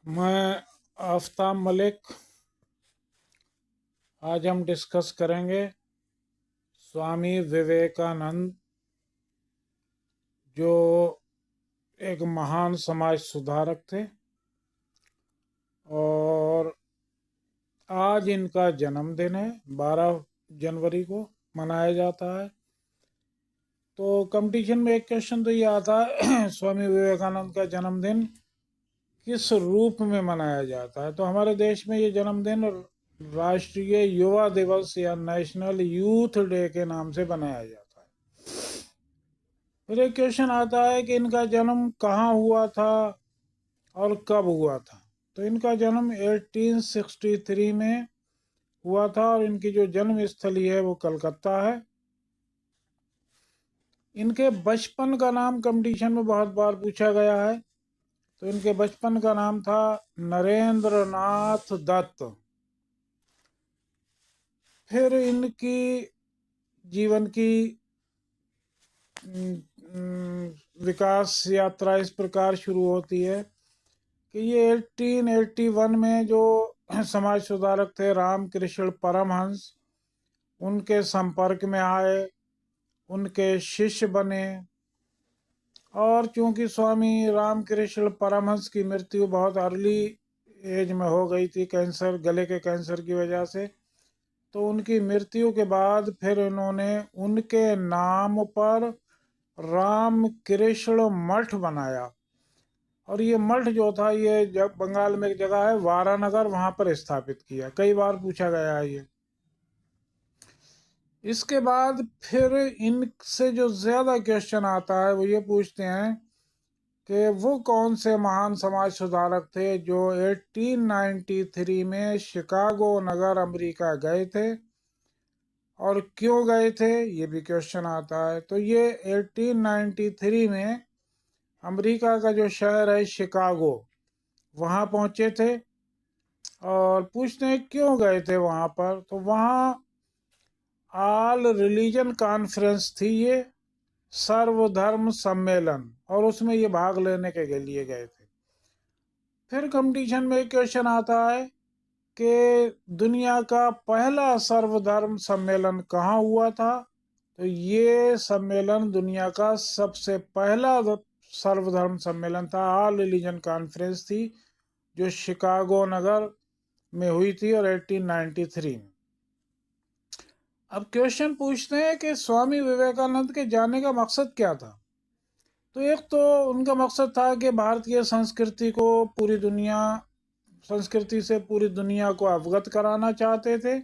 मैं आफ्ताब मलिक। आज हम डिस्कस करेंगे स्वामी विवेकानंद, जो एक महान समाज सुधारक थे और आज इनका जन्मदिन है। 12 जनवरी को मनाया जाता है। तो कंपटीशन में एक क्वेश्चन तो ये आता है स्वामी विवेकानंद का जन्मदिन किस रूप में मनाया जाता है। तो हमारे देश में ये जन्मदिन राष्ट्रीय युवा दिवस या नेशनल यूथ डे के नाम से बनाया जाता है। फिर एक क्वेश्चन आता है कि इनका जन्म कहाँ हुआ था और कब हुआ था। तो इनका जन्म 1863 में हुआ था और इनकी जो जन्म स्थली है वो कलकत्ता है। इनके बचपन का नाम कंपटीशन में बहुत बार पूछा गया है। तो इनके बचपन का नाम था नरेंद्र नाथ दत्त। फिर इनकी जीवन की विकास यात्रा इस प्रकार शुरू होती है कि ये 1881 में जो समाज सुधारक थे रामकृष्ण परमहंस, उनके संपर्क में आए, उनके शिष्य बने। और चूंकि स्वामी रामकृष्ण परमहंस की मृत्यु बहुत अर्ली एज में हो गई थी, कैंसर, गले के कैंसर की वजह से, तो उनकी मृत्यु के बाद फिर इन्होंने उनके नाम पर रामकृष्ण मठ बनाया। और ये मठ जो था ये बंगाल में एक जगह है वारानगर, वहां पर स्थापित किया। कई बार पूछा गया है ये। इसके बाद फिर इनसे जो ज्यादा क्वेश्चन आता है वो ये पूछते हैं कि वो कौन से महान समाज सुधारक थे जो 1893 में शिकागो नगर अमेरिका गए थे और क्यों गए थे, ये भी क्वेश्चन आता है। तो ये 1893 में अमेरिका का जो शहर है शिकागो, वहां पहुंचे थे और पूछते हैं क्यों गए थे वहां पर। तो वहां ऑल रिलीजन कॉन्फ्रेंस थी, ये सर्वधर्म सम्मेलन, और उसमें ये भाग लेने के लिए गए थे। फिर कंपटीशन में एक क्वेश्चन आता है कि दुनिया का पहला सर्वधर्म सम्मेलन कहाँ हुआ था। तो ये सम्मेलन दुनिया का सबसे पहला सर्वधर्म सम्मेलन था, ऑल रिलीजन कॉन्फ्रेंस थी, जो शिकागो नगर में हुई थी और 1893 में। अब क्वेश्चन पूछते हैं कि स्वामी विवेकानंद के जाने का मकसद क्या था। तो एक तो उनका मकसद था कि भारतीय संस्कृति को संस्कृति से पूरी दुनिया को अवगत कराना चाहते थे।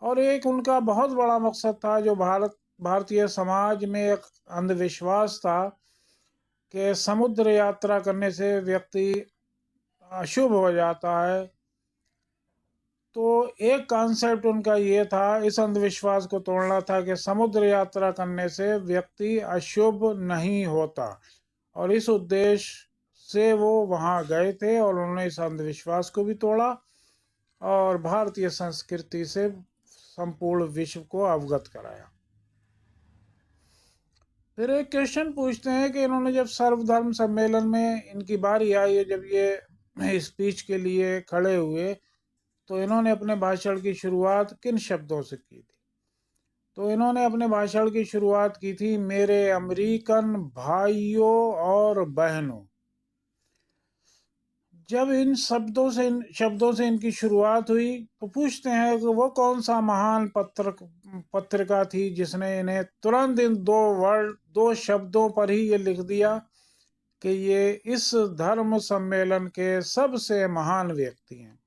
और एक उनका बहुत बड़ा मकसद था जो भारतीय समाज में एक अंधविश्वास था कि समुद्र यात्रा करने से व्यक्ति अशुभ हो जाता है। तो एक कॉन्सेप्ट उनका ये था, इस अंधविश्वास को तोड़ना था कि समुद्र यात्रा करने से व्यक्ति अशुभ नहीं होता। और इस उद्देश्य से वो वहां गए थे और उन्होंने इस अंधविश्वास को भी तोड़ा और भारतीय संस्कृति से संपूर्ण विश्व को अवगत कराया। फिर एक क्वेश्चन पूछते हैं कि इन्होंने जब सर्वधर्म सम्मेलन में इनकी बारी आई है, जब ये स्पीच के लिए खड़े हुए, तो इन्होंने अपने भाषण की शुरुआत किन शब्दों से की थी। तो इन्होंने अपने भाषण की शुरुआत की थी, मेरे अमेरिकन भाइयों और बहनों। जब इन शब्दों से इनकी शुरुआत हुई तो पूछते हैं कि वो कौन सा महान पत्रिका थी जिसने इन्हें तुरंत इन दो शब्दों पर ही ये लिख दिया कि ये इस धर्म सम्मेलन के सबसे महान व्यक्ति हैं।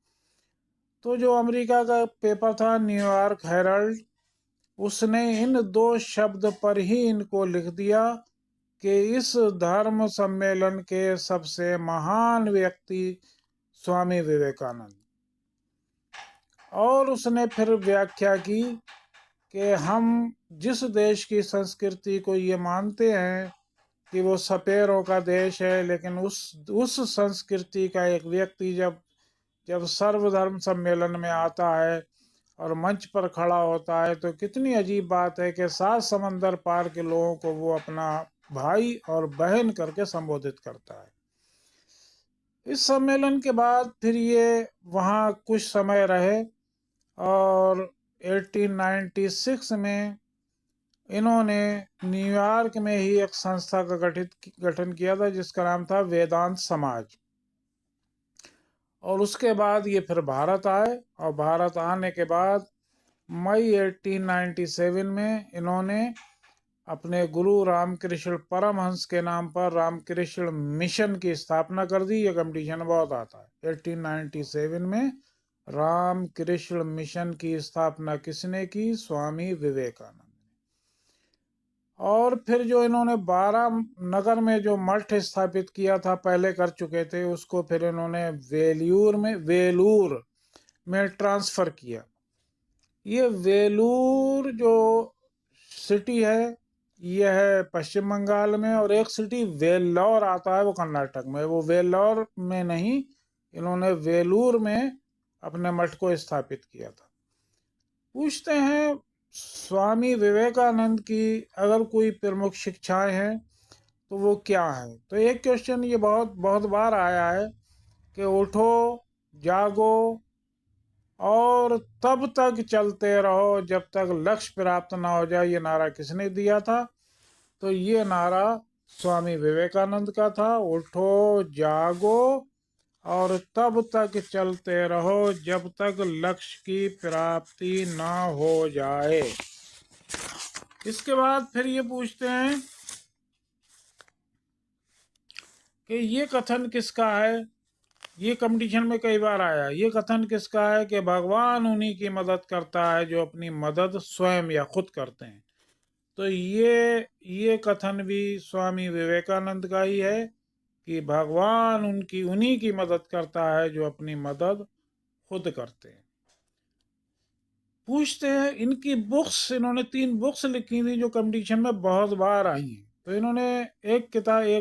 तो जो अमेरिका का पेपर था न्यूयॉर्क हेरल्ड, उसने इन दो शब्द पर ही इनको लिख दिया कि इस धर्म सम्मेलन के सबसे महान व्यक्ति स्वामी विवेकानंद। और उसने फिर व्याख्या की कि हम जिस देश की संस्कृति को ये मानते हैं कि वो सपेरों का देश है, लेकिन उस संस्कृति का एक व्यक्ति जब सर्वधर्म सम्मेलन में आता है और मंच पर खड़ा होता है तो कितनी अजीब बात है कि 7 समंदर पार के लोगों को वो अपना भाई और बहन करके संबोधित करता है। इस सम्मेलन के बाद फिर ये वहाँ कुछ समय रहे और 1896 में इन्होंने न्यूयॉर्क में ही एक संस्था का गठन किया था जिसका नाम था वेदांत समाज। और उसके बाद ये फिर भारत आए और भारत आने के बाद मई 1897 में इन्होंने अपने गुरु रामकृष्ण परमहंस के नाम पर रामकृष्ण मिशन की स्थापना कर दी। ये कंपटीशन बहुत आता है। 1897 में रामकृष्ण मिशन की स्थापना किसने की? स्वामी विवेकानंद। और फिर जो इन्होंने 12 नगर में जो मठ स्थापित किया था, पहले कर चुके थे, उसको फिर इन्होंने वेलूर में ट्रांसफर किया। ये वेलूर जो सिटी है ये है पश्चिम बंगाल में, और एक सिटी वेल्लौर आता है वो कर्नाटक में। वो वेल्लौर में नहीं, इन्होंने वेलूर में अपने मठ को स्थापित किया था। पूछते हैं स्वामी विवेकानंद की अगर कोई प्रमुख शिक्षाएं हैं तो वो क्या है? तो एक क्वेश्चन ये बहुत बहुत बार आया है कि उठो, जागो और तब तक चलते रहो जब तक लक्ष्य प्राप्त ना हो जाए। ये नारा किसने दिया था? तो ये नारा स्वामी विवेकानंद का था। उठो, जागो और तब तक चलते रहो जब तक लक्ष्य की प्राप्ति ना हो जाए। इसके बाद फिर ये पूछते हैं कि ये कथन किसका है? ये कंपटीशन में कई बार आया। ये कथन किसका है कि भगवान उन्हीं की मदद करता है जो अपनी मदद स्वयं या खुद करते हैं। तो ये कथन भी स्वामी विवेकानंद का ही है कि भगवान उन्हीं की मदद करता है जो अपनी मदद खुद करते हैं। पूछते हैं इनकी बुक्स। इन्होंने 3 बुक्स लिखी थी जो कंपटीशन में बहुत बार आई हैं। तो इन्होंने एक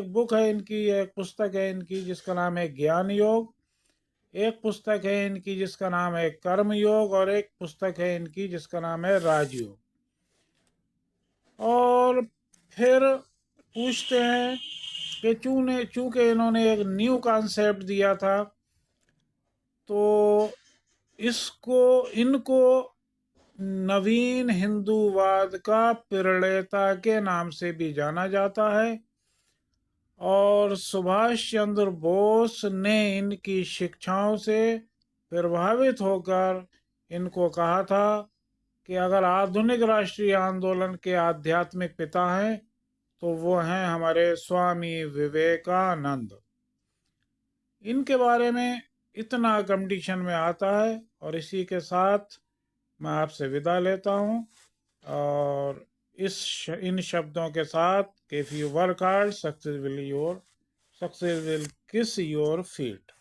बुक है इनकी, एक पुस्तक है इनकी जिसका नाम है ज्ञान योग, एक पुस्तक है इनकी जिसका नाम है कर्म योग, और एक पुस्तक है इनकी जिसका नाम है राजयोग। और फिर पूछते हैं कि चूंकि इन्होंने एक न्यू कॉन्सेप्ट दिया था तो इनको नवीन हिंदूवाद का प्रणेता के नाम से भी जाना जाता है। और सुभाष चंद्र बोस ने इनकी शिक्षाओं से प्रभावित होकर इनको कहा था कि अगर आधुनिक राष्ट्रीय आंदोलन के आध्यात्मिक पिता हैं तो वो हैं हमारे स्वामी विवेकानंद। इनके बारे में इतना कंपटीशन में आता है। और इसी के साथ मैं आपसे विदा लेता हूँ और इन शब्दों के साथ, if you work hard success will किस योर फीट।